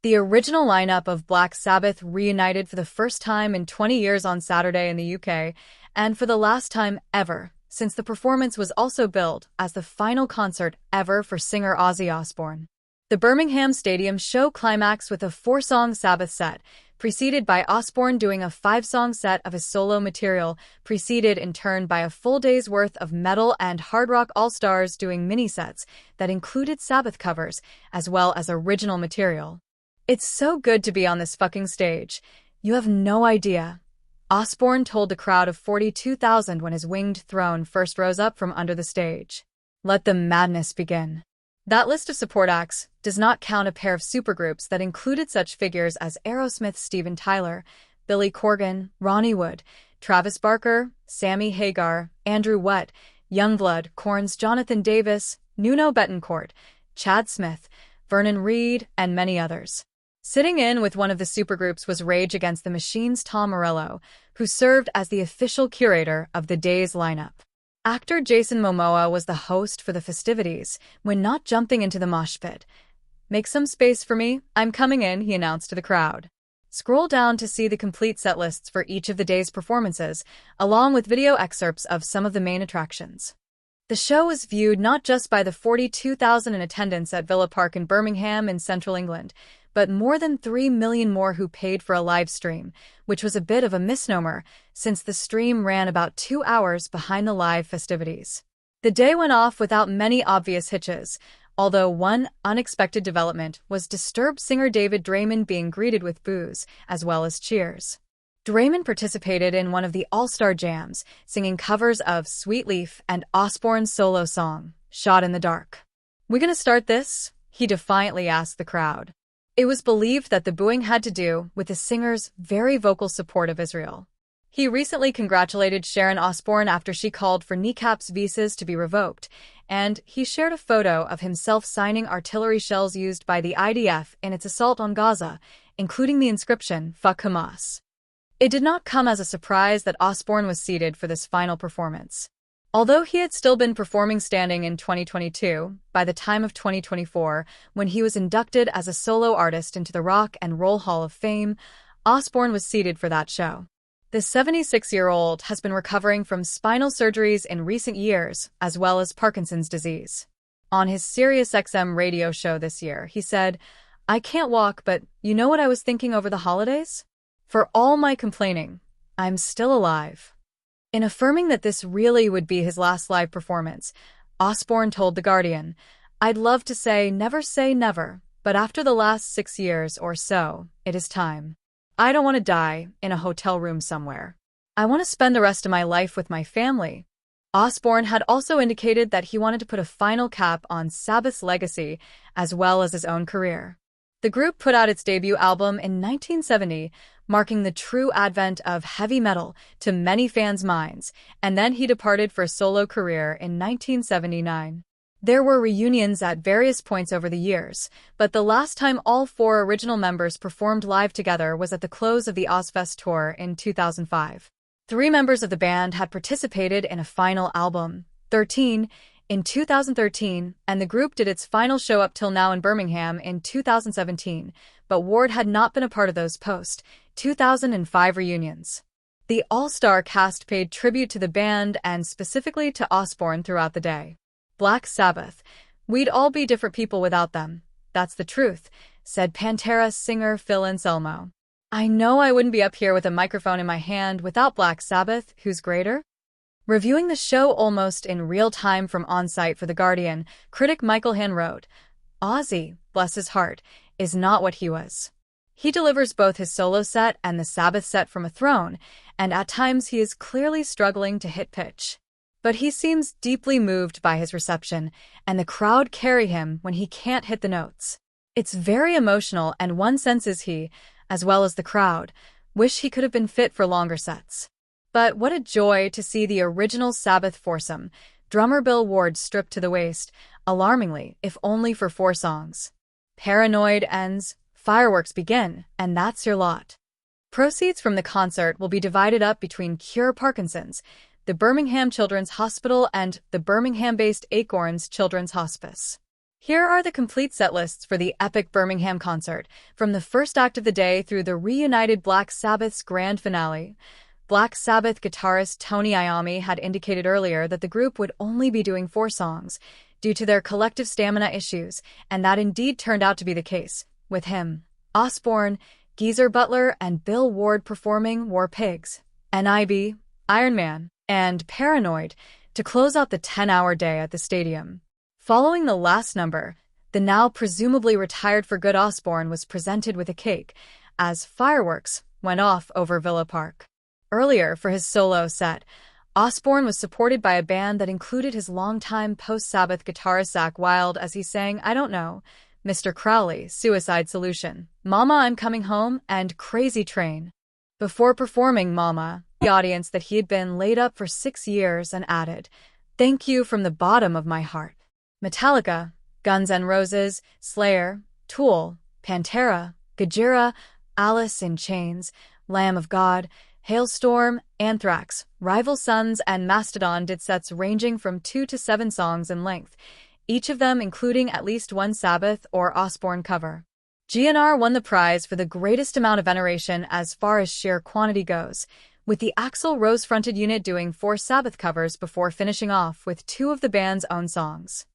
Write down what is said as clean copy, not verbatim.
The original lineup of Black Sabbath reunited for the first time in 20 years on Saturday in the UK, and for the last time ever, since the performance was also billed as the final concert ever for singer Ozzy Osbourne. The Birmingham Stadium show climaxed with a 4-song Sabbath set, preceded by Osbourne doing a 5-song set of his solo material, preceded in turn by a full day's worth of metal and hard rock all-stars doing mini-sets that included Sabbath covers, as well as original material. "It's so good to be on this fucking stage. You have no idea," Osbourne told the crowd of 42,000 when his winged throne first rose up from under the stage. "Let the madness begin." That list of support acts does not count a pair of supergroups that included such figures as Aerosmith's Steven Tyler, Billy Corgan, Ronnie Wood, Travis Barker, Sammy Hagar, Andrew Watt, Youngblood, Korn's Jonathan Davis, Nuno Bettencourt, Chad Smith, Vernon Reid, and many others. Sitting in with one of the supergroups was Rage Against the Machine's Tom Morello, who served as the official curator of the day's lineup. Actor Jason Momoa was the host for the festivities, when not jumping into the mosh pit. "Make some space for me, I'm coming in," he announced to the crowd. Scroll down to see the complete set lists for each of the day's performances, along with video excerpts of some of the main attractions. The show was viewed not just by the 42,000 in attendance at Villa Park in Birmingham in central England, but more than 3 million more who paid for a live stream, which was a bit of a misnomer since the stream ran about 2 hours behind the live festivities. The day went off without many obvious hitches, although one unexpected development was Disturbed singer David Draiman being greeted with boos, as well as cheers. Draiman participated in one of the all-star jams, singing covers of Sweet Leaf and Osbourne's solo song, Shot in the Dark. "We gonna start this?" he defiantly asked the crowd. It was believed that the booing had to do with the singer's very vocal support of Israel. He recently congratulated Sharon Osbourne after she called for kneecaps visas to be revoked, and he shared a photo of himself signing artillery shells used by the IDF in its assault on Gaza, including the inscription, "Fuck Hamas." It did not come as a surprise that Osbourne was seated for this final performance. Although he had still been performing standing in 2022, by the time of 2024, when he was inducted as a solo artist into the Rock and Roll Hall of Fame, Osbourne was seated for that show. The 76-year-old has been recovering from spinal surgeries in recent years, as well as Parkinson's disease. On his SiriusXM radio show this year, he said, "I can't walk, but you know what I was thinking over the holidays? For all my complaining, I'm still alive." In affirming that this really would be his last live performance, Osbourne told The Guardian, "I'd love to say never, but after the last 6 years or so, it is time. I don't want to die in a hotel room somewhere. I want to spend the rest of my life with my family." Osbourne had also indicated that he wanted to put a final cap on Sabbath's legacy, as well as his own career. The group put out its debut album in 1970, marking the true advent of heavy metal to many fans' minds, and then he departed for a solo career in 1979. There were reunions at various points over the years, but the last time all 4 original members performed live together was at the close of the Ozfest tour in 2005. 3 members of the band had participated in a final album, 13, in 2013, and the group did its final show up till now in Birmingham in 2017, but Ward had not been a part of those post-2005 reunions. The all-star cast paid tribute to the band and specifically to Osbourne throughout the day. Black Sabbath. "We'd all be different people without them. That's the truth," said Pantera singer Phil Anselmo. "I know I wouldn't be up here with a microphone in my hand without Black Sabbath. Who's greater?" Reviewing the show almost in real time from on-site for The Guardian, critic Michael Hann wrote, "Ozzy, bless his heart, is not what he was. He delivers both his solo set and the Sabbath set from a throne, and at times he is clearly struggling to hit pitch. But he seems deeply moved by his reception, and the crowd carry him when he can't hit the notes. It's very emotional, and one senses he, as well as the crowd, wish he could have been fit for longer sets. But what a joy to see the original Sabbath foursome, drummer Bill Ward stripped to the waist, alarmingly, if only for 4 songs. Paranoid ends, fireworks begin, and that's your lot." Proceeds from the concert will be divided up between Cure Parkinson's, the Birmingham Children's Hospital, and the Birmingham-based Acorns Children's Hospice. Here are the complete set lists for the epic Birmingham concert, from the first act of the day through the reunited Black Sabbath's grand finale. Black Sabbath guitarist Tony Iommi had indicated earlier that the group would only be doing 4 songs, due to their collective stamina issues, and that indeed turned out to be the case, with him, Osbourne, Geezer Butler, and Bill Ward performing War Pigs, NIB, Iron Man, and Paranoid to close out the 10-hour day at the stadium. Following the last number, the now presumably retired for good Osbourne was presented with a cake, as fireworks went off over Villa Park. Earlier, for his solo set, Osbourne was supported by a band that included his longtime post-Sabbath guitarist Zakk Wylde as he sang I Don't Know, Mr. Crowley, Suicide Solution, Mama I'm Coming Home, and Crazy Train. Before performing Mama, the audience that he had been laid up for 6 years and added, "Thank you from the bottom of my heart." Metallica, Guns N' Roses, Slayer, Tool, Pantera, Gojira, Alice in Chains, Lamb of God, Hailstorm, Anthrax, Rival Sons, and Mastodon did sets ranging from 2 to 7 songs in length, each of them including at least one Sabbath or Osbourne cover. GNR won the prize for the greatest amount of veneration as far as sheer quantity goes, with the Axl Rose-fronted unit doing 4 Sabbath covers before finishing off with 2 of the band's own songs.